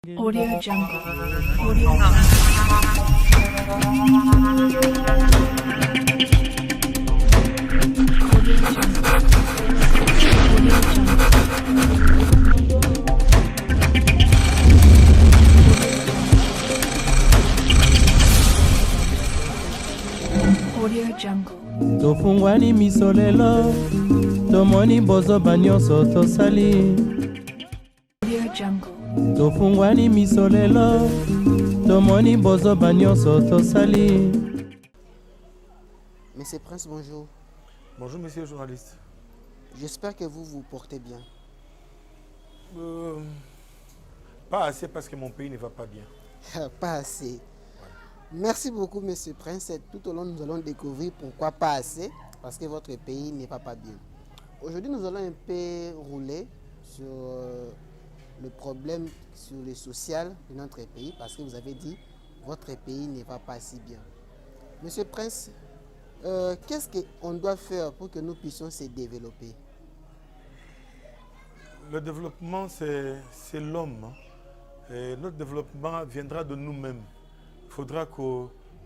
Audio Jungle. Audio Jungle. Tofungwani misolelo tomoni bozoba nyonso tosali. Audio Jungle. Tofungwani misolelo tomoni bozoba nyonso tosali. Monsieur Prince, bonjour. Bonjour, monsieur le journaliste. J'espère que vous vous portez bien. Pas assez parce que mon pays ne va pas bien. Pas assez. Merci beaucoup, Monsieur Prince. Tout au long, nous allons découvrir pourquoi pas assez, parce que votre pays n'est pas bien. Aujourd'hui, nous allons un peu rouler sur le problème sur le social de notre pays, parce que vous avez dit votre pays ne va pas si bien. Monsieur Prince, qu'est-ce qu'on doit faire pour que nous puissions se développer? Le développement, c'est l'homme. Et notre développement viendra de nous-mêmes. Il faudra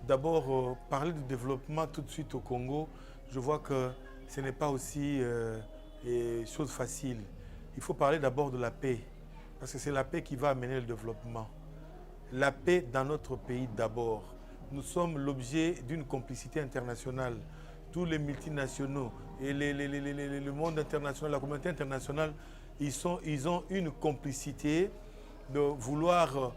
d'abord parler du développement tout de suite au Congo. Je vois que ce n'est pas aussi chose facile. Il faut parler d'abord de la paix, parce que c'est la paix qui va amener le développement. La paix dans notre pays d'abord. Nous sommes l'objet d'une complicité internationale. Tous les multinationaux et le monde international, la communauté internationale, ils ont une complicité de vouloir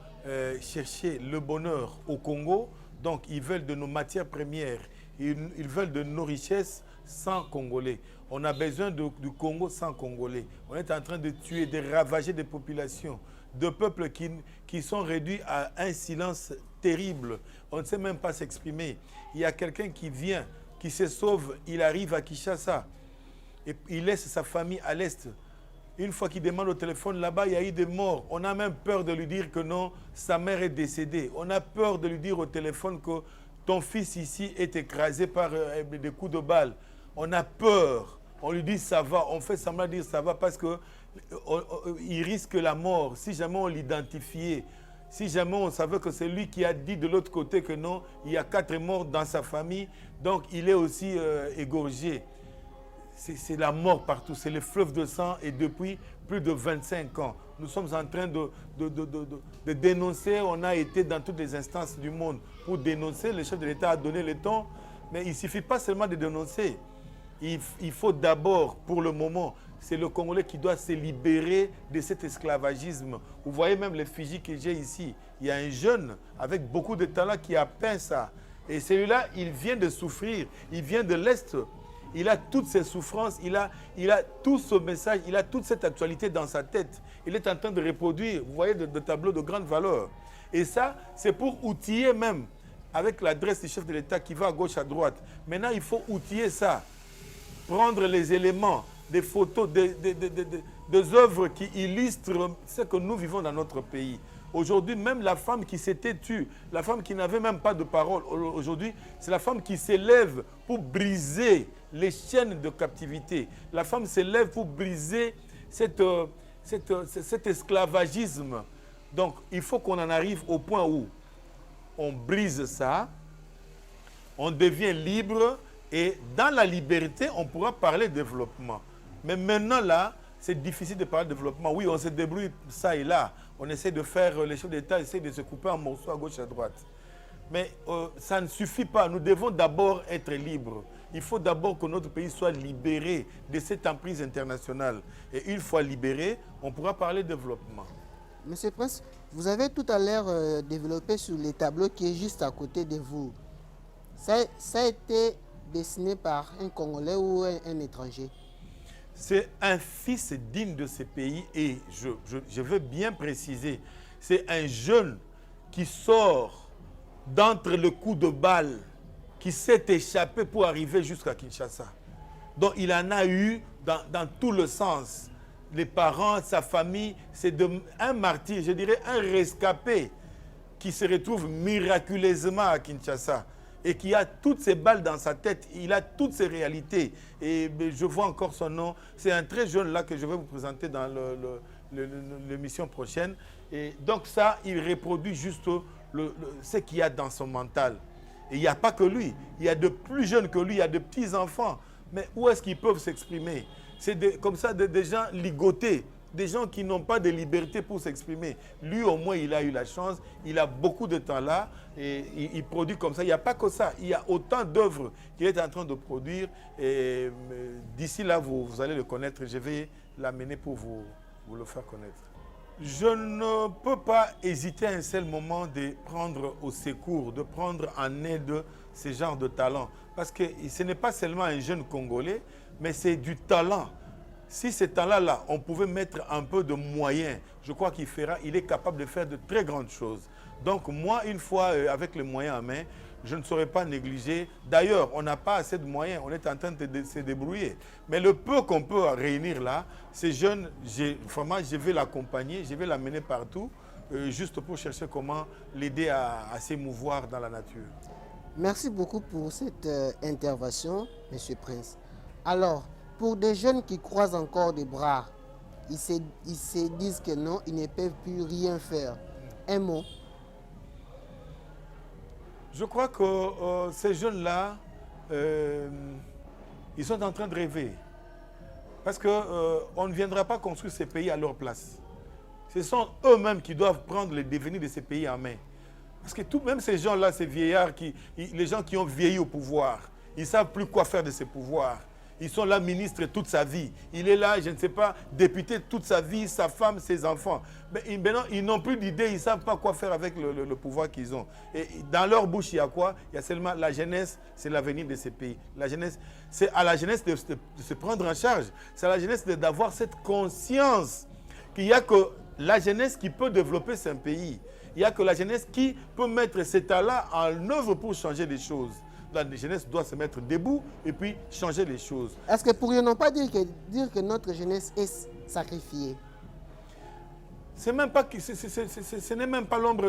chercher le bonheur au Congo. Donc, ils veulent de nos matières premières, ils veulent de nos richesses sans Congolais. On a besoin du Congo sans Congolais. On est en train de tuer, de ravager des populations, de peuples qui sont réduits à un silence terrible. On ne sait même pas s'exprimer. Il y a quelqu'un qui vient, qui se sauve, il arrive à Kinshasa et il laisse sa famille à l'est. Une fois qu'il demande au téléphone, là-bas, il y a eu des morts. On a même peur de lui dire que non, sa mère est décédée. On a peur de lui dire au téléphone que ton fils ici est écrasé par des coups de balle. On a peur. On lui dit ça va. On fait semblant de dire ça va parce qu'il risque la mort. Si jamais on l'identifiait, si jamais on savait que c'est lui qui a dit de l'autre côté que non, il y a 4 morts dans sa famille, donc il est aussi égorgé. C'est la mort partout, c'est le fleuve de sang et depuis plus de 25 ans. Nous sommes en train de dénoncer, on a été dans toutes les instances du monde pour dénoncer. Le chef de l'État a donné le ton, mais il ne suffit pas seulement de dénoncer. Il faut d'abord, pour le moment, c'est le Congolais qui doit se libérer de cet esclavagisme. Vous voyez même les Fidji que j'ai ici. Il y a un jeune avec beaucoup de talent qui a peint ça. Et celui-là, il vient de souffrir, il vient de l'Est. Il a toutes ses souffrances, il a tout ce message, il a toute cette actualité dans sa tête. Il est en train de reproduire, vous voyez, de tableaux de grande valeur. Et ça, c'est pour outiller même, avec l'adresse du chef de l'État qui va à gauche, à droite. Maintenant, il faut outiller ça. Prendre les éléments, des photos, des œuvres qui illustrent ce que nous vivons dans notre pays. Aujourd'hui, même la femme qui s'était tue, la femme qui n'avait même pas de parole, aujourd'hui, c'est la femme qui s'élève pour briser les chaînes de captivité. La femme s'élève pour briser cet esclavagisme. Donc, il faut qu'on en arrive au point où on brise ça, on devient libre et dans la liberté, on pourra parler de développement. Mais maintenant, là, c'est difficile de parler de développement. Oui, on se débrouille ça et là. On essaie de faire, les chefs d'État essaient de se couper en morceaux à gauche et à droite. Mais ça ne suffit pas. Nous devons d'abord être libres. Il faut d'abord que notre pays soit libéré de cette emprise internationale. Et une fois libéré, on pourra parler de développement. Monsieur Prince, vous avez tout à l'heure développé sur les tableaux qui est juste à côté de vous. Ça a été dessiné par un Congolais ou un étranger? C'est un fils digne de ce pays et je veux bien préciser, c'est un jeune qui sort d'entre le coup de balle, qui s'est échappé pour arriver jusqu'à Kinshasa. Donc il en a eu dans tout le sens. Les parents, sa famille, c'est un martyr, je dirais un rescapé qui se retrouve miraculeusement à Kinshasa. Et qui a toutes ces balles dans sa tête, il a toutes ces réalités. Et je vois encore son nom. C'est un très jeune là que je vais vous présenter dans l'émission prochaine. Et donc ça, il reproduit juste ce qu'il y a dans son mental. Et il n'y a pas que lui. Il y a de plus jeunes que lui, il y a de petits-enfants. Mais où est-ce qu'ils peuvent s'exprimer? C'est comme ça des gens ligotés, des gens qui n'ont pas de liberté pour s'exprimer. Lui, au moins, il a eu la chance. Il a beaucoup de temps là et il produit comme ça. Il n'y a pas que ça. Il y a autant d'œuvres qu'il est en train de produire. Et d'ici là, vous allez le connaître. Je vais l'amener pour vous le faire connaître. Je ne peux pas hésiter un seul moment de prendre au secours, de prendre en aide ce genre de talent. Parce que ce n'est pas seulement un jeune Congolais, mais c'est du talent. Si ce talent-là, on pouvait mettre un peu de moyens, je crois il est capable de faire de très grandes choses. Donc moi, une fois avec les moyens en main, je ne saurais pas négliger. D'ailleurs, on n'a pas assez de moyens, on est en train de se débrouiller. Mais le peu qu'on peut réunir là, ces jeunes, vraiment, je vais l'accompagner, je vais l'amener partout, juste pour chercher comment l'aider à s'émouvoir dans la nature. Merci beaucoup pour cette intervention, M. Prince. Alors, pour des jeunes qui croisent encore des bras, ils se disent que non, ils ne peuvent plus rien faire. Un mot. Je crois que ces jeunes-là, ils sont en train de rêver. Parce qu'on ne viendra pas construire ces pays à leur place. Ce sont eux-mêmes qui doivent prendre le devenir de ces pays en main. Parce que même ces gens-là, ces vieillards, les gens qui ont vieilli au pouvoir, ils ne savent plus quoi faire de ces pouvoirs. Ils sont là ministres toute sa vie. Il est là, je ne sais pas, député toute sa vie, sa femme, ses enfants. Mais maintenant, ils n'ont plus d'idée, ils ne savent pas quoi faire avec le pouvoir qu'ils ont. Et dans leur bouche, il y a quoi? Il y a seulement la jeunesse, c'est l'avenir de ces pays. La jeunesse, c'est à la jeunesse de se prendre en charge. C'est à la jeunesse d'avoir cette conscience qu'il n'y a que la jeunesse qui peut développer ce pays. Il n'y a que la jeunesse qui peut mettre ces talents en œuvre pour changer les choses. La jeunesse doit se mettre debout et puis changer les choses. Est-ce que pourrions-nous pas dire que notre jeunesse est sacrifiée? Ce n'est même pas l'ombre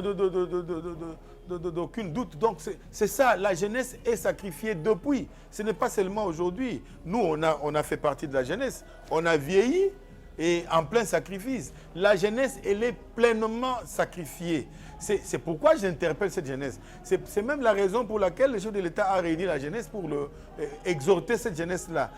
d'aucun doute. Donc c'est ça, la jeunesse est sacrifiée depuis. Ce n'est pas seulement aujourd'hui. Nous, on a fait partie de la jeunesse. On a vieilli et en plein sacrifice. La jeunesse, elle est pleinement sacrifiée. C'est pourquoi j'interpelle cette jeunesse. C'est même la raison pour laquelle le chef de l'État a réuni la jeunesse pour exhorter cette jeunesse-là,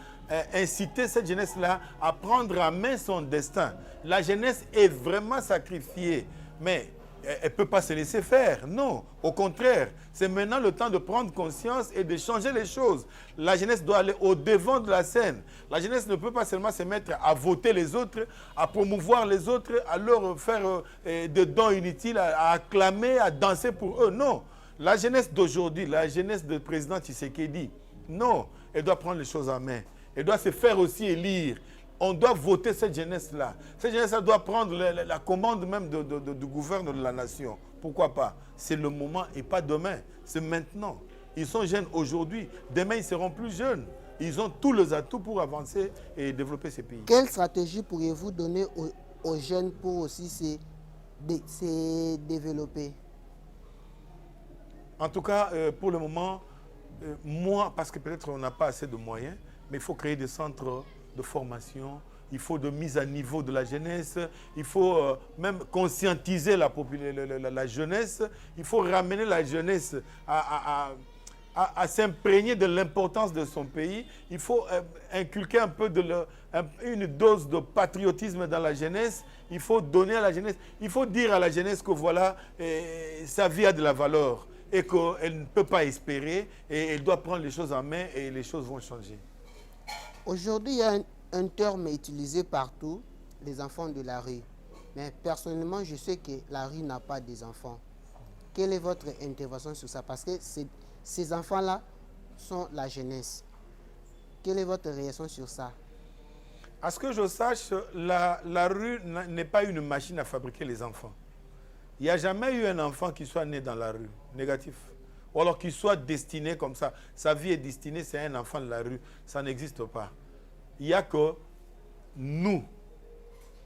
inciter cette jeunesse-là à prendre en main son destin. La jeunesse est vraiment sacrifiée, mais elle ne peut pas se laisser faire. Non, au contraire, c'est maintenant le temps de prendre conscience et de changer les choses. La jeunesse doit aller au-devant de la scène. La jeunesse ne peut pas seulement se mettre à voter les autres, à promouvoir les autres, à leur faire des dons inutiles, à acclamer, à danser pour eux. Non, la jeunesse d'aujourd'hui, la jeunesse du président Tshisekedi, non, elle doit prendre les choses en main. Elle doit se faire aussi élire. On doit voter cette jeunesse-là. Cette jeunesse-là doit prendre la commande même du gouvernement de la nation. Pourquoi pas? C'est le moment et pas demain. C'est maintenant. Ils sont jeunes aujourd'hui. Demain, ils seront plus jeunes. Ils ont tous les atouts pour avancer et développer ces pays. Quelle stratégie pourriez-vous donner aux jeunes pour aussi se développer? En tout cas, pour le moment, moi, parce que peut-être on n'a pas assez de moyens, mais il faut créer des centres de formation, il faut de mise à niveau de la jeunesse, il faut même conscientiser la jeunesse, il faut ramener la jeunesse à s'imprégner de l'importance de son pays, il faut inculquer un peu une dose de patriotisme dans la jeunesse, il faut donner à la jeunesse, il faut dire à la jeunesse que voilà, sa vie a de la valeur et qu'elle ne peut pas espérer et elle doit prendre les choses en main et les choses vont changer. Aujourd'hui, il y a un terme utilisé partout, les enfants de la rue. Mais personnellement, je sais que la rue n'a pas des enfants. Quelle est votre intervention sur ça? Parce que ces enfants-là sont la jeunesse. Quelle est votre réaction sur ça? À ce que je sache, la rue n'est pas une machine à fabriquer les enfants. Il n'y a jamais eu un enfant qui soit né dans la rue, négatif. Ou alors qu'il soit destiné comme ça. Sa vie est destinée, c'est un enfant de la rue. Ça n'existe pas. Il n'y a que nous,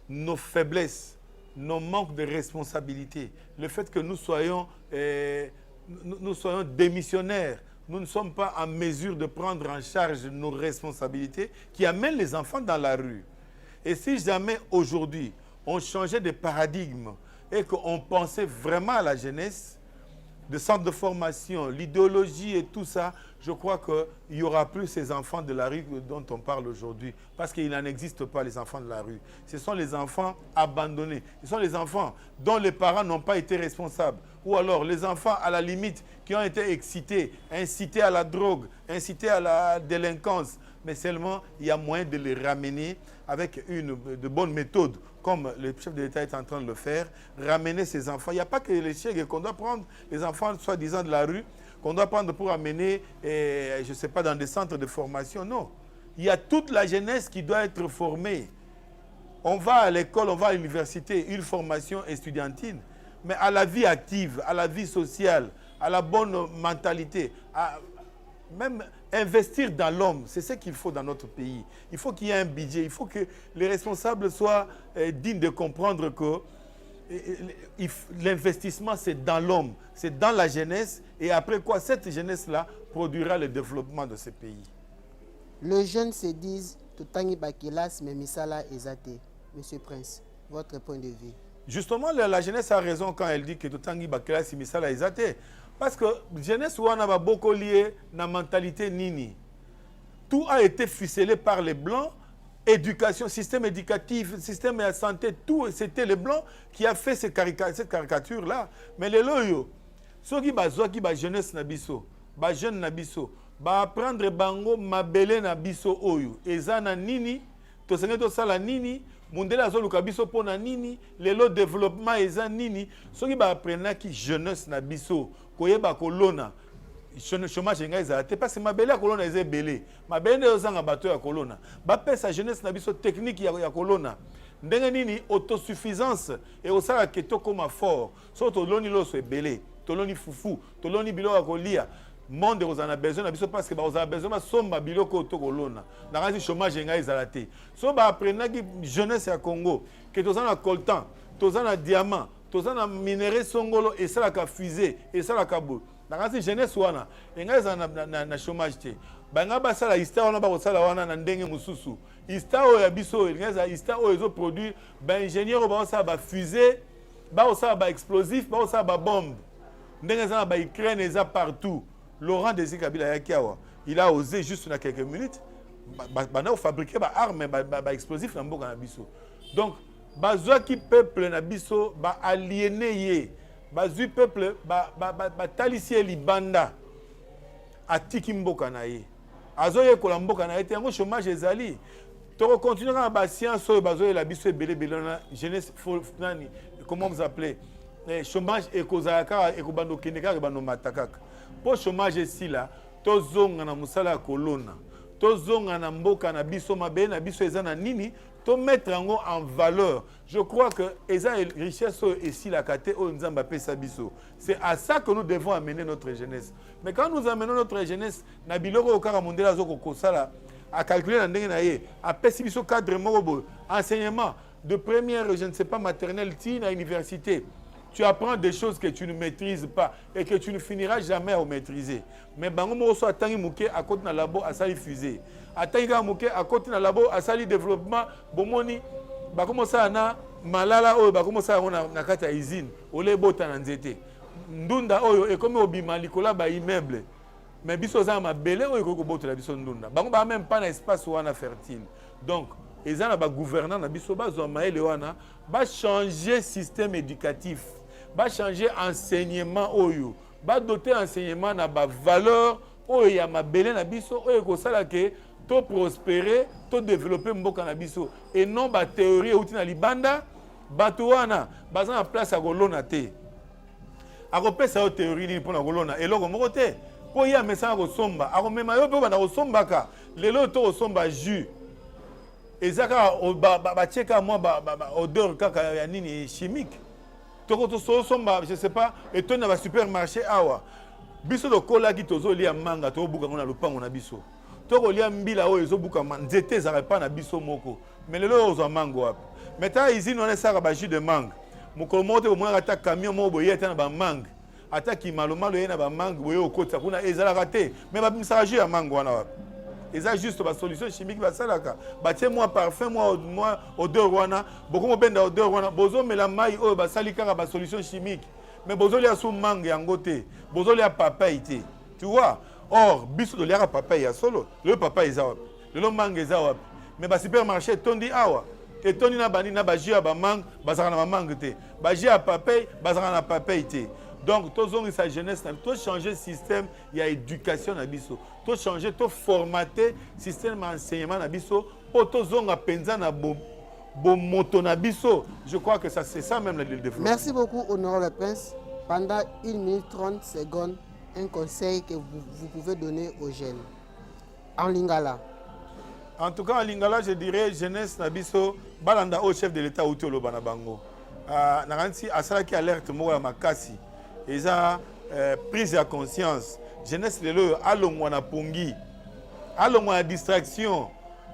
nos faiblesses, nos manques de responsabilité, le fait que nous soyons démissionnaires, nous ne sommes pas en mesure de prendre en charge nos responsabilités qui amènent les enfants dans la rue. Et si jamais aujourd'hui, on changeait de paradigme et qu'on pensait vraiment à la jeunesse, de centres de formation, l'idéologie et tout ça, je crois qu'il n'y aura plus ces enfants de la rue dont on parle aujourd'hui. Parce qu'il n'en existe pas, les enfants de la rue. Ce sont les enfants abandonnés. Ce sont les enfants dont les parents n'ont pas été responsables. Ou alors les enfants, à la limite, qui ont été excités, incités à la drogue, incités à la délinquance. Mais seulement, il y a moyen de les ramener avec de bonnes méthodes, comme le chef de l'État est en train de le faire, ramener ces enfants. Il n'y a pas que les chèques qu'on doit prendre, les enfants soi-disant de la rue, qu'on doit prendre pour amener, je ne sais pas, dans des centres de formation. Non. Il y a toute la jeunesse qui doit être formée. On va à l'école, on va à l'université, une formation estudiantine, mais à la vie active, à la vie sociale, à la bonne mentalité, même investir dans l'homme, c'est ce qu'il faut dans notre pays. Il faut qu'il y ait un budget, il faut que les responsables soient dignes de comprendre que l'investissement, c'est dans l'homme, c'est dans la jeunesse, et après quoi, cette jeunesse-là produira le développement de ce pays. Les jeunes se disent Totangi Bakelas, mais Misala Ezate. Monsieur Prince, votre point de vue. Justement, la jeunesse a raison quand elle dit que Totangi Bakelas, c'est Misala Ezate. Parce que la jeunesse, on a beaucoup lié à la mentalité nini. Tout a été ficelé par les Blancs. Éducation, système éducatif, système de santé, tout, c'était les Blancs qui a fait cette caricature-là. Mais les loyaux, ceux qui ont jeunesse nabiso, jeune nabiso, apprendre bango mabele nabiso oyo, ezana nini, to senge to sala nini, mundela zo lukabiso pona nini, lelo développement eza nini, ceux qui apprendre qui jeunesse nabiso, koyeba kolona. Chômage ngaiza parce que mabele ya kolona eze belé mabende ozanga bato ya kolona ba pesa jeunesse na biso technique ya kolona ndenge nini autosuffisance et osala ke to comme fort so to loni loso ebelé to loni fufu to loni bilo ya kolia monde ozana besoin na biso parce que ba ozana besoin ba somba biloko to kolona na kasi chômage ngaiza te so ba apprendre ki jeunesse ya Congo ke to zana coltan to zana diamant to zana minerai songolo et ça la fusée et ça la kabo. Dans la jeunesse, il y a un chômage. Il y a un histoire na ndenge mususu. Histoire ya biso, il y a histoire où produit ingénieur ba fusée, ba explosif, ba bombe. Ndenge za ba Ukraine eza partout. Laurent Désiré Kabila yakiawa. Il a osé juste dans quelques minutes ba fabriquer ba arme ba explosif na mboka na biso. Donc bazwa ki peuple na biso ba aliéné ye. Bazui peuple talisie libanda atiki mboka na ye azoye kola mboka na ye te yango chômage ezali to continuer na ba science oyo bazoye la biso ebele na jeunesse nani comment vous appelez chômage ekozalaka ekobando kende kaka bando matakaka po chômage esila tozonga na musala ya kolona tozonga na mboka na biso mabe na biso eza na nini to mettre en valeur. Je crois que eza richesse ici la kate o nzamba pesa biso. C'est à ça que nous devons amener notre jeunesse. Mais quand nous amenons notre jeunesse na biloko okara mondela zoko kosala à calculer na ndenge na ye, a pesi biso cadre moko enseignement de première, je ne sais pas maternelle, à université. Tu apprends des choses que tu ne maîtrises pas et que tu ne finiras jamais à maîtriser. Mais bango mo so atangi muke à côté na labo à sali fusée. Atangi muke à côté na labo à sali développement bomoni ba comme ça na malala oyo ba comme ça na kata usine ole bota na nzete. Ndunda oyo e comme obima likola ba immeuble. Mais biso za mabele oyo ko bota la biso ndunda. Bango ba même pas na espace wana fertile. Donc ezana ba gouvernant na biso ba zo maele wana ba changer système éducatif. Va changer enseignement oyo va doter enseignement na ba valeur oyo ya mabele na biso oyo ko sala ke to prospérer to développer mboka na biso et non ba théorie outi na libanda bato wana baza na place ya kolona te akopesa yo théorie ni pona kolona eloko moko te po ya mesa ko somba akomema yo pe bana ko sombaka lelo to ko somba jus ezaka ba cheka moi ba odeur kaka ya nini chimique. Je ne sais pas, et tu as un supermarché awa. Biso de cola qui tozo lia manga to buka ngona lupango na biso. To lia mbila o ezo buka nzete za pa na biso moko. Mais le lo ozo mango ap. Mais ta ici on est ça ba jus de mangue. Moko mote bo mona ta camion mo boye ta na ba mangue. Ata ki maloma lo ye na ba mangue boye okota kuna ezala raté. Mais ba misara jus ya mango wana. eza juste ba solution chimique basalaka batie moi parfum moi odeur wana beaucoup mobenda odeur wana bozo mela mai oyo basali kaka ba solution chimique mais bozo lia sous mangue yango te bozo lia papaye te tu vois or biso to lia papaye ya solo le papaye eza wapi le mangue eza wapi mais ba supermarché tondi awa et tondi na bani na ba jus ba mangue bazaka na mangue te ba jus ya papaye bazaka na papaye te. Donc, tous ont sa jeunesse, tous changer le système, il y a éducation à biso, tous changer, tous formater le système d'enseignement à biso, pour tous ont appris à bon moto na biso. Je crois que c'est ça même le développement. Merci beaucoup, Honorable Prince. Pendant 1 minute 30 secondes, un conseil que vous pouvez donner aux jeunes. En Lingala. En tout cas, en Lingala, je dirais jeunesse na biso, balanda au chef de l'État ou tolo banabango. Naransi asala qui alerte moi makasi. Ils ont prise de conscience. Jeunesse lelo alongwa na pongi. Alongwa na distraction.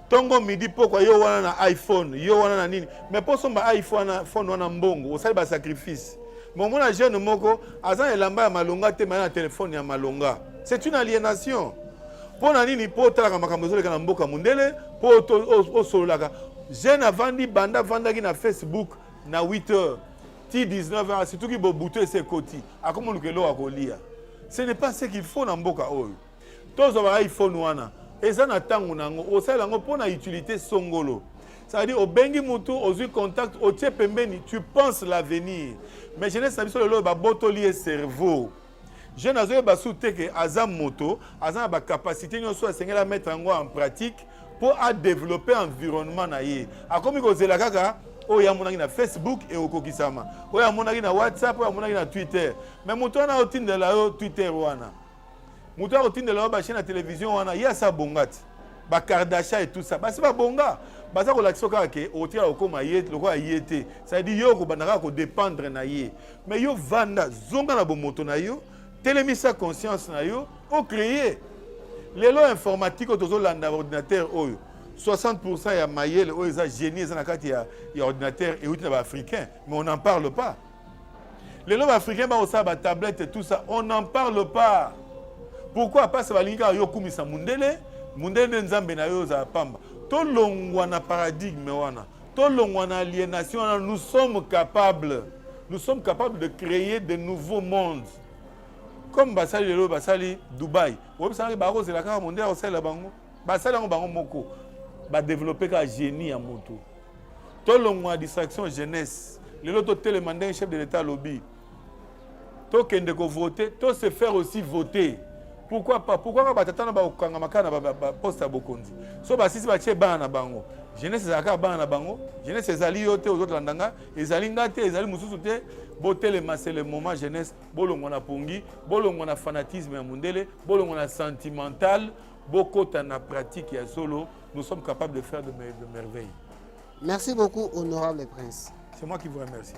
Tongo midi pourquoi yo wana na iPhone, yo wana na nini. Mais pour son iPhone wana mbongo, osali ba sacrifice. Mon mona jeune moko azan elamba ya malonga te na téléphone ya malonga. C'est une aliénation. Pour na nini po tala makambo zoleka na mboka mundele, po o solaka. Jeune avandi banda vandaki na Facebook na 8h. 19h, c'est tout qui va bouter ses côtés. À comment le kelo a colia. Ce n'est pas ce qu'il faut dans Mboka Oyo. Tous les iPhone wana. Et ça n'attend on au sein lango pour na utilité songolo. Ça veut dire au bengi mutu au contact au tie pembeni tu penses l'avenir. Mais je ne sais pas si le ba botolier cerveau. Je n'ai pas souhaité que azam moto, azam ba capacité nous soit à mettre en pratique pour développer environnement na yé. À comme ko zela kaka oh ya monaki na Facebook et okokisama oh ya monaki na WhatsApp oh ya monaki na Twitter mais mutu na otindela yo Twitter wana mutu na otindela ba chaîne na télévision wana ya sa bongati ba Kardashian et tout ça ba c'est pas bonga ba ça ko la kisoka ke otira okoma yete loko ayete ça veut dire yo ko banaka ko dépendre na ye mais yo vanda zonga na bomoto na yo telemisa conscience na yo o créer lelo informatique otozo landa ordinateur oyo 60% ya mayele o eza génie eza na kati ya ordinateur et outil africain mais on n'en parle pas. Les lots africains ba osa ba tablette et tout ça on n'en parle pas. Pourquoi pas ça va linga yo kumisa mundele nzambe na yo za pamba. To longwa na paradigme wana. To longwa na aliénation wana nous sommes capables de créer de nouveaux mondes. Comme basali lelo basali Dubaï. Ou basali ba ko la ka mondial osala la bango. Basali ngo bango moko. Va développer un génie à moto. Tout le monde distraction jeunesse. Le lot de mandat chef de l'État lobby. Tout qui est voter, tout se faire aussi voter. Pourquoi pas? Pourquoi pas t'attendre ba okanga makana ba poste à Bokondi. So ba sisi ba che bana bango. Jeunesse zaka bana bango. Jeunesse ezali yote aux autres landanga. Ezali ngate, ezali mususu te. Botel c'est le moment jeunesse. Bolongo na pongi, bolongo na fanatisme ya mundele, bolongo na sentimental. Beaucoup en pratique et solo, nous sommes capables de faire de merveilles. Merci beaucoup, Honorable Prince. C'est moi qui vous remercie.